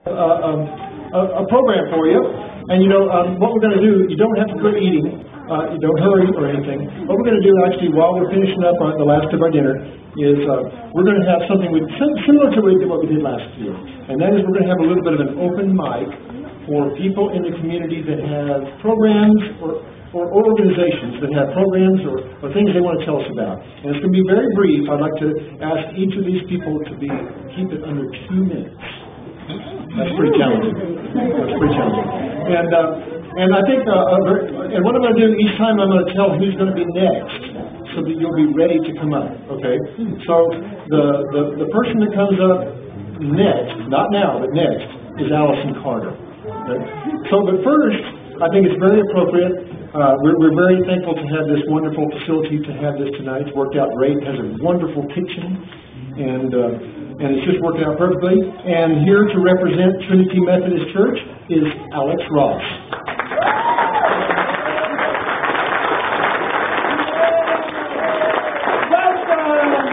a program for you. And what we're going to do, you don't have to quit eating, you don't hurry or anything. What we're going to do actually while we're finishing up on the last of our dinner is we're going to have something similar to what we did last year. And that is we're going to have a little bit of an open mic for people in the community that have programs or organizations that have programs or things they want to tell us about. And it's going to be very brief. I'd like to ask each of these people to keep it under 2 minutes. That's pretty challenging. And I think, and what I'm going to do each time, I'm going to tell who's going to be next, so that you'll be ready to come up. Okay. So the person that comes up next, not now, but next, is Allison Carter. Okay? So, but first, I think it's very appropriate. We're very thankful to have this wonderful facility to have this tonight. It's worked out great. It has a wonderful kitchen, and it's just working out perfectly. And here to represent Trinity Methodist Church is Alex Ross.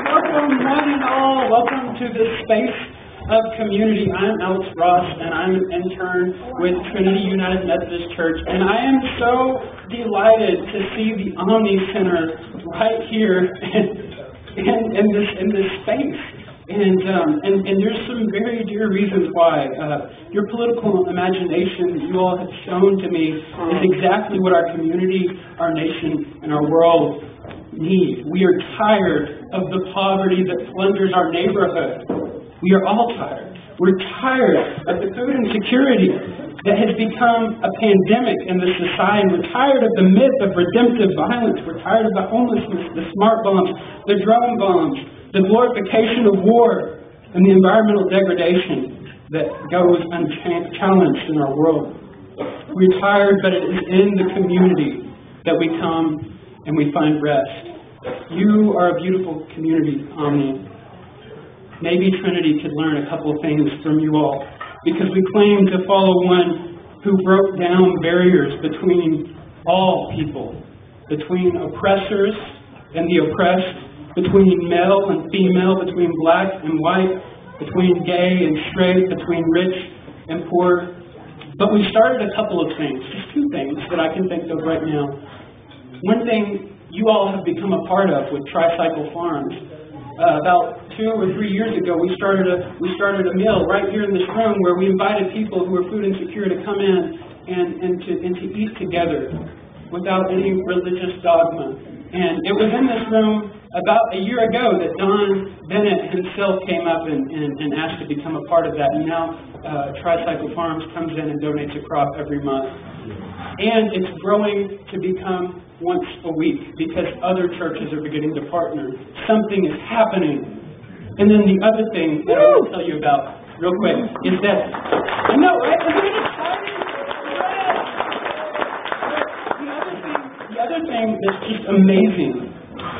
Welcome one and all. Welcome to this space of community. I'm Alex Ross, and I'm an intern with Trinity United Methodist Church, and I am so delighted to see the OMNI Center right here in this space. And there's some very dear reasons why. Your political imagination that you all have shown to me is exactly what our community, our nation, and our world need. We are tired of the poverty that plunders our neighborhood. We are all tired. We're tired of the food insecurity that has become a pandemic in the society. We're tired of the myth of redemptive violence. We're tired of the homelessness, the smart bombs, the drone bombs, the glorification of war, and the environmental degradation that goes unchallenged in our world. We're tired, but it is in the community that we come and we find rest. You are a beautiful community, OMNI. Maybe Trinity could learn a couple of things from you all, because we claim to follow one who broke down barriers between all people, between oppressors and the oppressed, between male and female, between black and white, between gay and straight, between rich and poor. But we started a couple of things, just 2 things that I can think of right now. One thing you all have become a part of with Tricycle Farms. About 2 or 3 years ago, we started a meal right here in this room where we invited people who were food insecure to come in and to eat together without any religious dogma. And it was in this room about a year ago that Don Bennett himself came up and asked to become a part of that. And now Tricycle Farms comes in and donates a crop every month. And it's growing to become once a week because other churches are beginning to partner. Something is happening. And then the other thing that I want to tell you about real quick is that, I know, right? Isn't it exciting? The other thing that's just amazing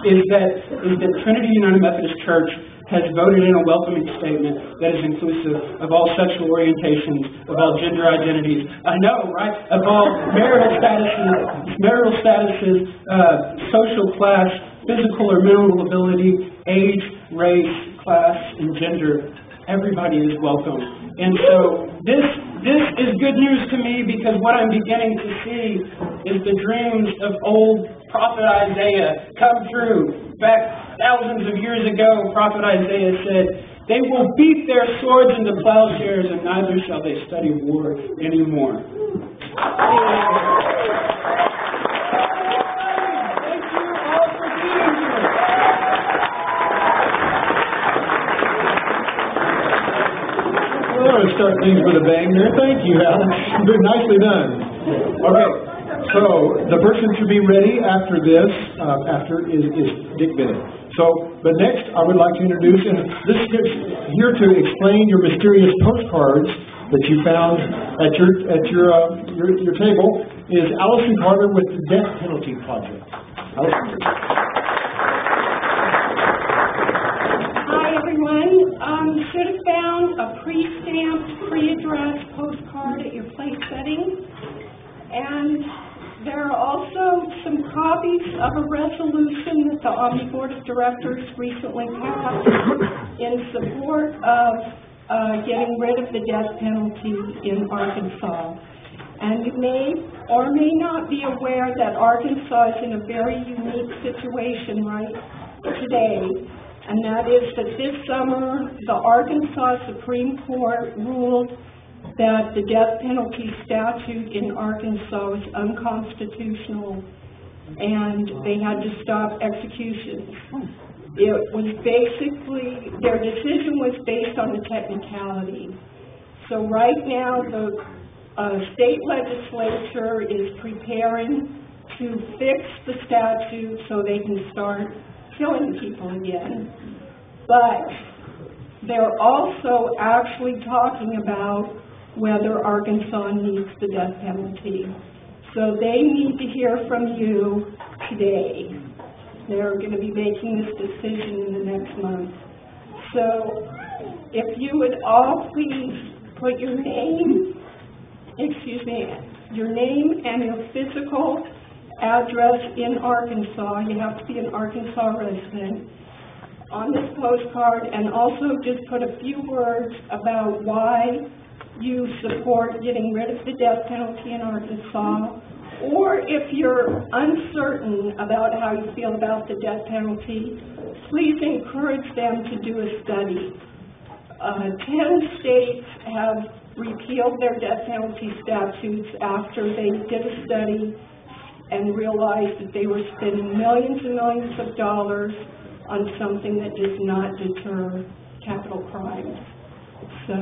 is that Trinity United Methodist Church has voted in a welcoming statement that is inclusive of all sexual orientations, of all gender identities. I know, right? Of all marital statuses, social class, physical or mental ability, age, race, class, and gender. Everybody is welcome. And so this is good news to me, because what I'm beginning to see is the dreams of old prophet Isaiah come true. Back thousands of years ago, prophet Isaiah said, "They will beat their swords into plowshares, and neither shall they study war anymore." Thank you all for being here. Well, I'm going to start things with a bang there. Thank you, Alex. Nicely done. Okay. So the person to be ready after this, is Dick Bennett. But next I would like to introduce, and this is here to explain your mysterious postcards that you found at your table, is Allison Carter with the Death Penalty Project. Allison. Hi everyone. You should have found a pre-stamped, pre-addressed postcard at your place setting, and there are also some copies of a resolution that the OMNI Board of Directors recently passed in support of getting rid of the death penalty in Arkansas. And you may or may not be aware that Arkansas is in a very unique situation right today, and that is that this summer the Arkansas Supreme Court ruled that the death penalty statute in Arkansas was unconstitutional and they had to stop executions. It was basically, their decision was based on a technicality. So right now the state legislature is preparing to fix the statute so they can start killing people again. But they're also actually talking about whether Arkansas needs the death penalty. So they need to hear from you today. They're going to be making this decision in the next month. So if you would all please put your name, your name and your physical address in Arkansas, you have to be an Arkansas resident, on this postcard, and also just put a few words about why you support getting rid of the death penalty in Arkansas, or if you're uncertain about how you feel about the death penalty, please encourage them to do a study. 10 states have repealed their death penalty statutes after they did a study and realized that they were spending millions and millions of dollars on something that does not deter capital crimes. So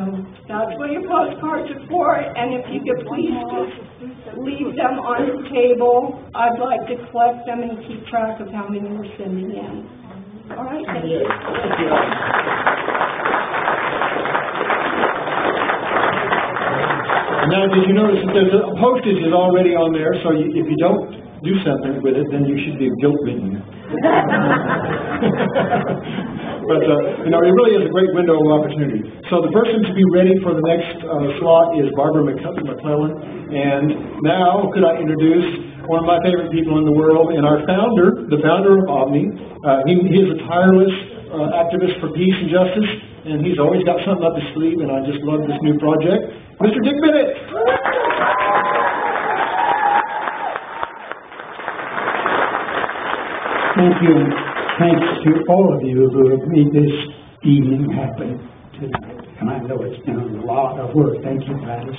that's what your postcards are for, and if you could please just leave them on the table. I'd like to collect them and keep track of how many we're sending in. All right, thank you. Now, did you notice that there's a postage is already on there, so if you don't do something with it, then you should be guilt-ridden. But, it really is a great window of opportunity. So the person to be ready for the next slot is Barbara McClellan. And now, could I introduce one of my favorite people in the world, and our founder, the founder of OMNI. He is a tireless activist for peace and justice, and he's always got something up his sleeve, and I just love this new project. Mr. Dick Bennett! Thank you. Thanks to all of you who have made this evening happen tonight. And I know it's been a lot of work. Thank you, Gladys.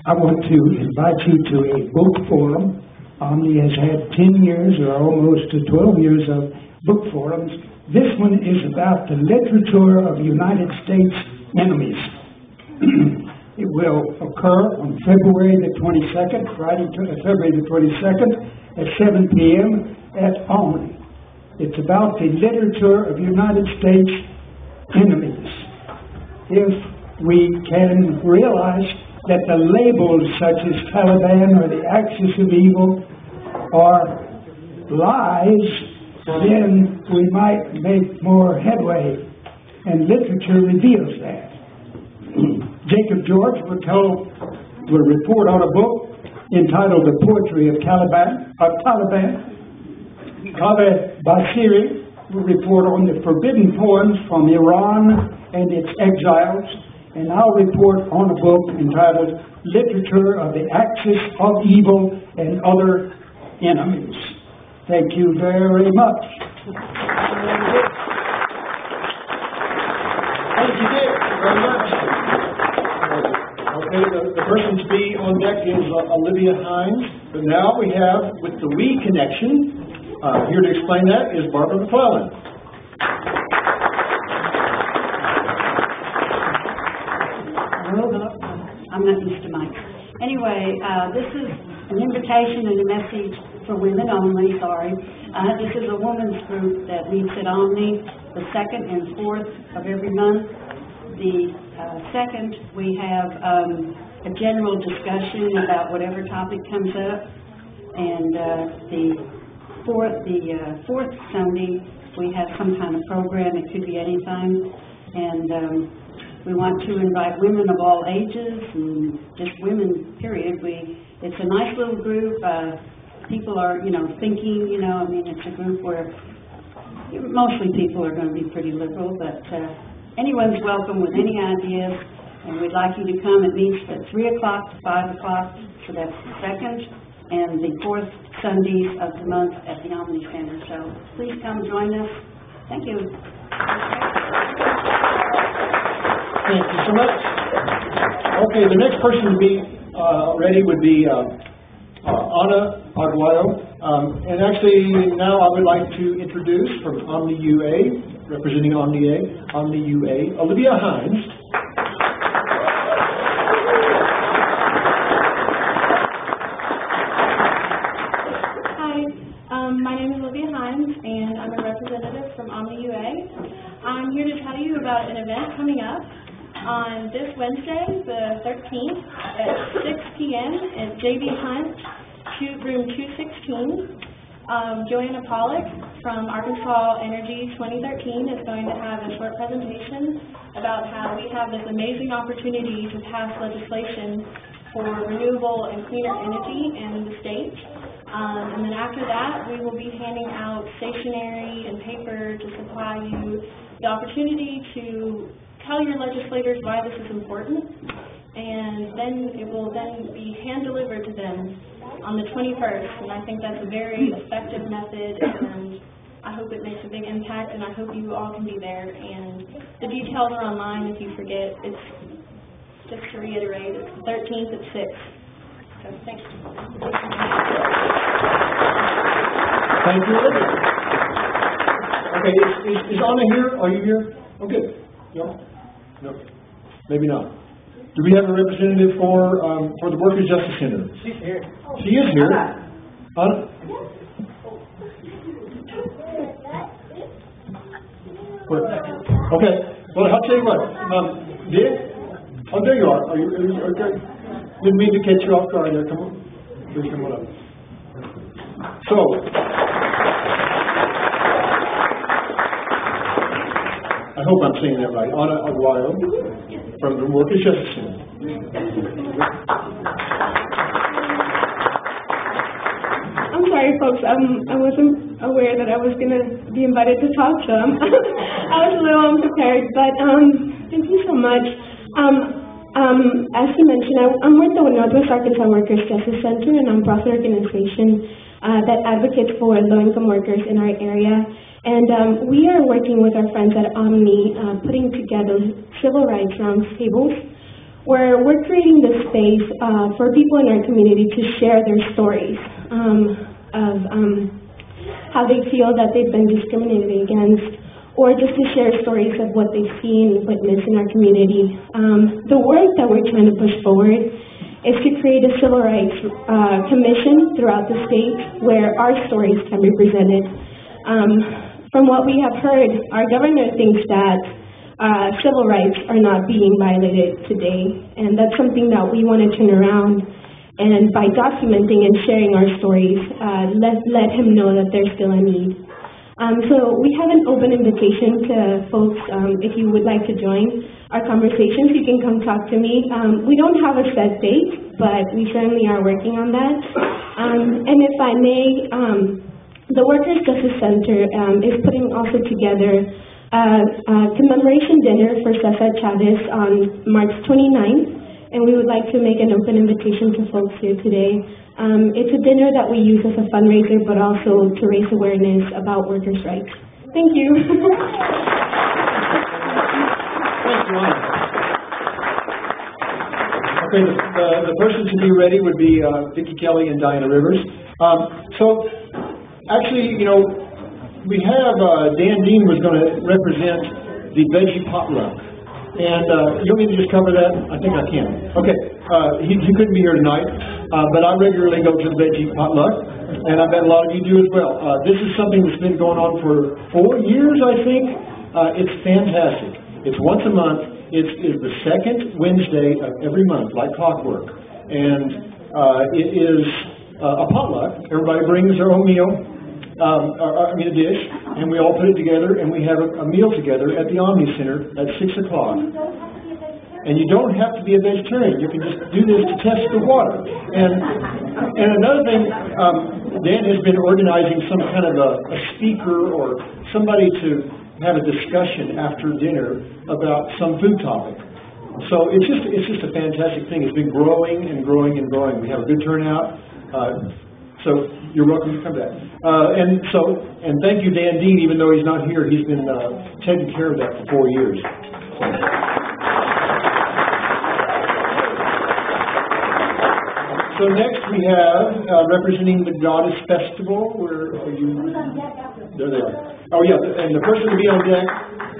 I want to invite you to a book forum. OMNI has had 10 years or almost 12 years of book forums. This one is about the literature of United States enemies. It will occur on February the 22nd, Friday, February the 22nd at 7 p.m. at OMNI. It's about the literature of United States enemies. If we can realize that the labels such as Taliban or the axis of evil are lies, then we might make more headway, and literature reveals that. Jacob George will report on a book entitled The Poetry of Taliban. Kaveh Basiri will report on the forbidden poems from Iran and its exiles, and I'll report on a book entitled Literature of the Axis of Evil and Other Enemies. Thank you very much. Thank you, Dick, very much. Okay, the person to be on deck is Olivia Hines, but now we have, with the We connection, here to explain that is Barbara McClellan. I'm not used to mics. Anyway, this is an invitation and a message for women only, This is a women's group that meets at OMNI the 2nd and 4th of every month. The 2nd, we have a general discussion about whatever topic comes up. And the 4th Sunday, we have some kind of program. It could be anything. And we want to invite women of all ages and just women, period. It's a nice little group. People are, thinking, it's a group where mostly people are going to be pretty liberal, but anyone's welcome with any ideas, and we'd like you to come. It meets at 3 o'clock to 5 o'clock, so that's the second and the fourth Sundays of the month at the OMNI Center. So please come join us. Thank you. Thank you so much. Okay, the next person to be ready would be Ana Aguayo. And actually, now I would like to introduce from OMNI UA, representing OMNI UA, Olivia Hines. My name is Olivia Hines, and I'm a representative from OMNI UA. I'm here to tell you about an event coming up on this Wednesday, the 13th, at 6 p.m. at J.B. Hunt, room 216. Joanna Pollock from Arkansas Energy 2013 is going to have a short presentation about how we have this amazing opportunity to pass legislation for renewable and cleaner energy in the state. And then after that, we will be handing out stationery and paper to supply you the opportunity to tell your legislators why this is important. And then it will then be hand-delivered to them on the 21st. And I think that's a very effective method, and I hope it makes a big impact, and I hope you all can be there. And the details are online if you forget. It's just to reiterate, it's the 13th at 6. So thanks. Thank you, Olivia. Okay, is Anna here? Are you here? Oh, good. No? No. Maybe not. Do we have a representative for the Workers' Justice Center? She's here. She is here. Anna? Okay. Well, I'll tell you what. Dick? Oh, there you are. Are you okay? Didn't mean to catch you off guard there. Come on. Please come on up. So, I hope I'm saying that right. Ana Aguayo from the Workers' Justice Center. I'm sorry, folks. I wasn't aware that I was going to be invited to talk, so I was a little unprepared. But thank you so much. As you mentioned, I'm with the Northwest Arkansas Workers' Justice Center, and I'm a profit organization that advocates for low-income workers in our area. And we are working with our friends at OMNI, putting together civil rights roundtables, where we're creating this space for people in our community to share their stories of how they feel that they've been discriminated against, or just to share stories of what they've seen and witnessed in our community. The work that we're trying to push forward is to create a civil rights commission throughout the state where our stories can be presented. From what we have heard, our governor thinks that civil rights are not being violated today, and that's something that we want to turn around. And by documenting and sharing our stories, let him know that there's still a need. So we have an open invitation to folks. If you would like to join our conversations, you can come talk to me. We don't have a set date, but we certainly are working on that. And if I may, the Workers' Justice Center is putting also together a commemoration dinner for Cesar Chavez on March 29th. And we would like to make an open invitation to folks here today. It's a dinner that we use as a fundraiser, but also to raise awareness about workers' rights. Thank you. Thank you, Anna. Okay, the persons to be ready would be Vicki Kelly and Diana Rivers. So, actually, you know, we have Dan Dean was going to represent the veggie potluck. And you want me to just cover that? I think I can. Okay, he couldn't be here tonight, but I regularly go to the veggie potluck, and I bet a lot of you do as well. This is something that's been going on for 4 years, I think. It's fantastic. It's once a month. It's the second Wednesday of every month, like clockwork. And it is a potluck. Everybody brings their own meal. A dish, and we all put it together, and we have a meal together at the OMNI Center at 6 o'clock. And you don't have to be a vegetarian. You can just do this to test the water. And another thing, Dan has been organizing some kind of a speaker or somebody to have a discussion after dinner about some food topic. So it's just a fantastic thing. It's been growing and growing and growing. We have a good turnout. So you're welcome to come back. And thank you, Dan Dean, even though he's not here, he's been taking care of that for 4 years. So next we have representing the Goddess Festival. Where are you? There they are. Oh yeah, and the person to be on deck.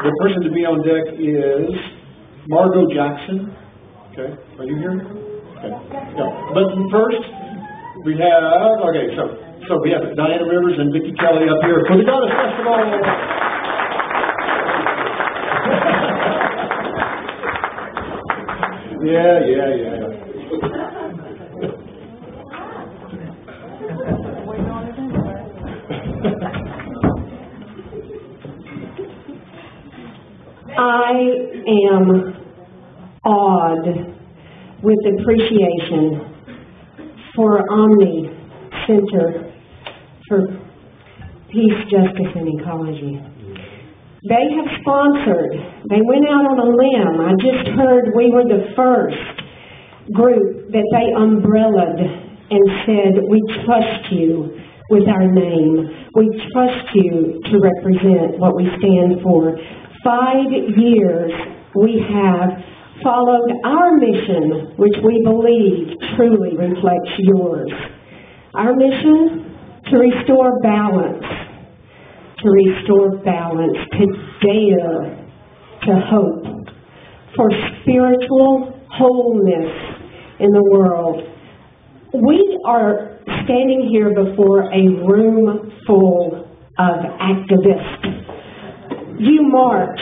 The person to be on deck is Margot Jackson. Okay, are you here? Okay. Yeah. But first we have so we have Diana Rivers and Vicki Kelly up here for the Goddess Festival. Yeah. I am awed with appreciation for OMNI Center for Peace, Justice, and Ecology. They have sponsored, they went out on a limb. I just heard we were the first group that they umbrellaed and said, we trust you with our name. We trust you to represent what we stand for. 5 years we have followed our mission, which we believe truly reflects yours. Our mission, to restore balance, to dare to hope for spiritual wholeness in the world. We are standing here before a room full of activists. You march,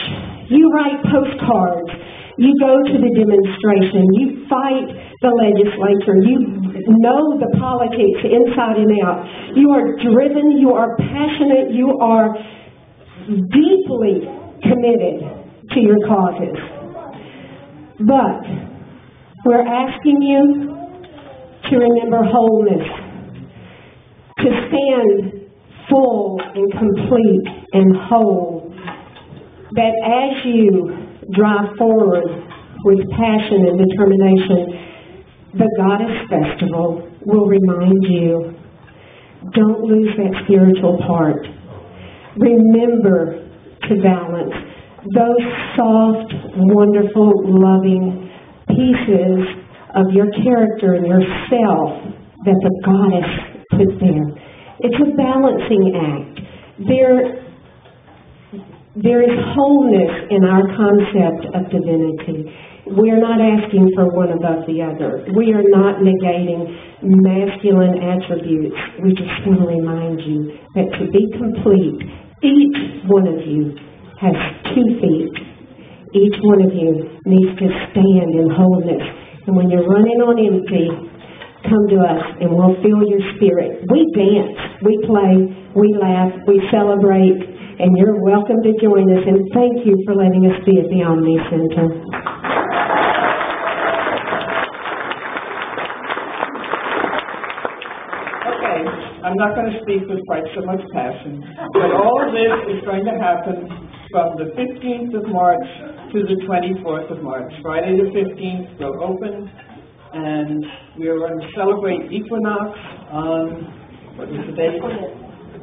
you write postcards, you go to the demonstration, you fight the legislature, you know the politics inside and out. You are driven, you are passionate, you are deeply committed to your causes. But we're asking you to remember wholeness, to stand full and complete and whole, that as you drive forward with passion and determination, the Goddess Festival will remind you, don't lose that spiritual part. Remember to balance those soft, wonderful, loving pieces of your character and yourself that the Goddess put there. It's a balancing act. There is wholeness in our concept of divinity. We are not asking for one above the other. We are not negating masculine attributes. We just want to remind you that to be complete, each one of you has 2 feet. Each one of you needs to stand in wholeness. And when you're running on empty, come to us and we'll fill your spirit. We dance, we play, we laugh, we celebrate. And you're welcome to join us, and thank you for letting us be at the OMNI Center. Okay, I'm not going to speak with quite so much passion, but all of this is going to happen from the 15th of March to the 24th of March. Friday the 15th will open, and we are going to celebrate equinox on, what is the date?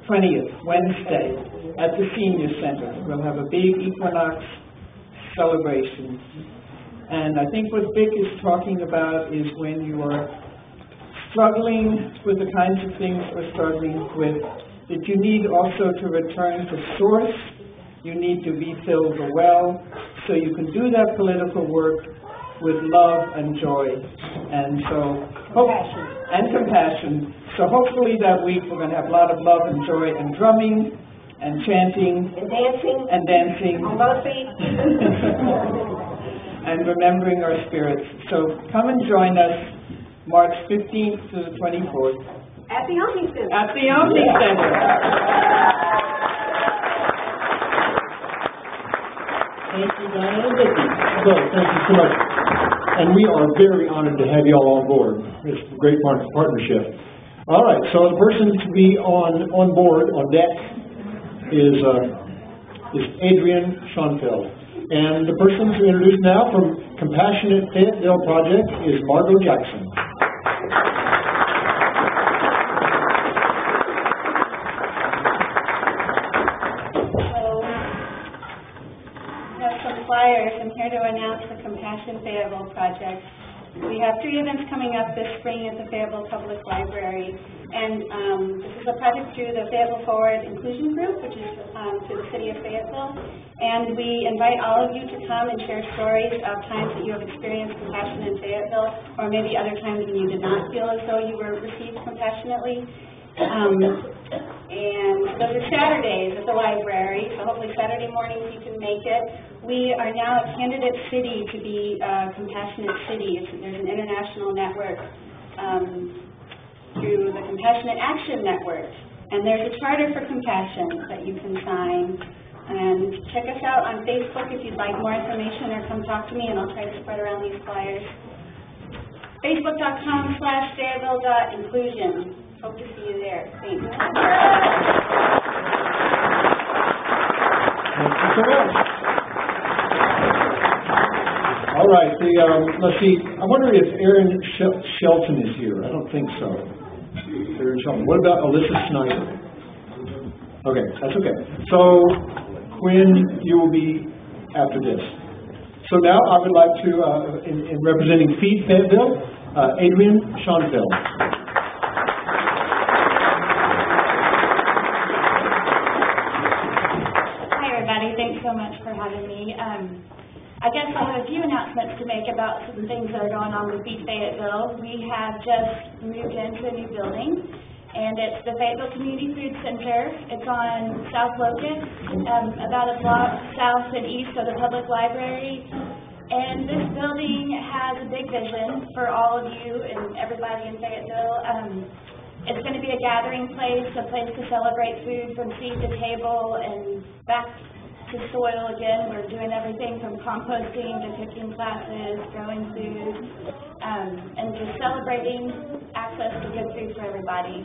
20th, Wednesday, at the Senior Center. We'll have a big equinox celebration. And I think what Vic is talking about is when you are struggling with the kinds of things we're struggling with, that you need also to return to source. You need to refill the well, so you can do that political work with love and joy. And so, compassion. So hopefully that week we're going to have a lot of love and joy and drumming and chanting And dancing. On both feet. and remembering our spirits. So come and join us March 15th to the 24th. At the OMNI Center. At the OMNI Center. Thank you, Diana and Vicki. So, thank you so much. And we are very honored to have you all on board. It's a great partnership. All right, so the person to be on board, on deck, is is Adrian Schoenfeld. And the person to introduce now from Compassionate Fayetteville Project is Margot Jackson. Flyers. I'm here to announce the Compassion Fayetteville Project. We have 3 events coming up this spring at the Fayetteville Public Library, and this is a project through the Fayetteville Forward Inclusion Group, which is through the City of Fayetteville, and we invite all of you to come and share stories of times that you have experienced compassion in Fayetteville, or maybe other times when you did not feel as though you were received compassionately. And those are Saturdays at the library, so hopefully Saturday mornings you can make it. We are now a candidate city to be a compassionate city. There's an international network through the Compassionate Action Network, and there's a charter for compassion that you can sign. And check us out on Facebook if you'd like more information, or come talk to me and I'll try to spread around these flyers. Facebook.com/Fayetteville.inclusion. Hope to see you there. Thanks. Thank you so much. All right. Let's see. I wonder if Aaron Shelton is here. I don't think so. Aaron Shelton. What about Alyssa Snyder? Okay, that's okay. So, Quinn, you will be after this. So now I would like to, in representing Feed Fayetteville, Adrian Schoenfeld. Thanks so much for having me. I guess I have a few announcements to make about some things that are going on with Feed Fayetteville. We have just moved into a new building, and it's the Fayetteville Community Food Center. It's on South Locust, about a block south and east of the public library. And this building has a big vision for all of you and everybody in Fayetteville. It's going to be a gathering place, a place to celebrate food from seed to table and back to soil again. We're doing everything from composting to cooking classes, growing food, and just celebrating access to good food for everybody.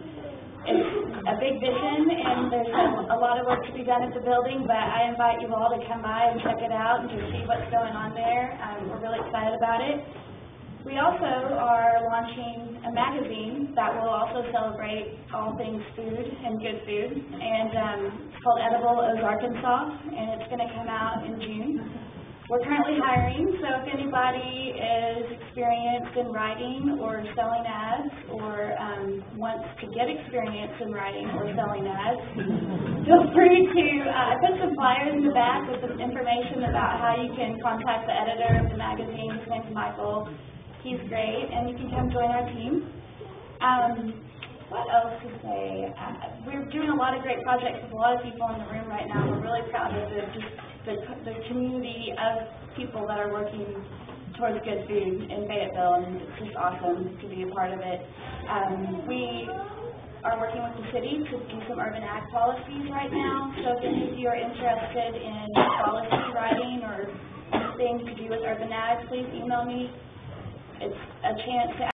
It's a big vision, and there's a lot of work to be done at the building, but I invite you all to come by and check it out and to see what's going on there. We're really excited about it. We also are launching a magazine that will also celebrate all things food and good food, and it's called Edible O's Arkansas, and it's going to come out in June. We're currently hiring, so if anybody is experienced in writing or selling ads, or wants to get experience in writing or selling ads, feel free to, I put some flyers in the back with some information about how you can contact the editor of the magazine. His name's Michael. He's great, and you can come join our team. What else to say? We're doing a lot of great projects with a lot of people in the room right now. We're really proud of the community of people that are working towards good food in Fayetteville, and it's just awesome to be a part of it. We are working with the city to do some urban ag policies right now, so if any of you are interested in policy writing or anything to do with urban ag, please email me. It's a chance to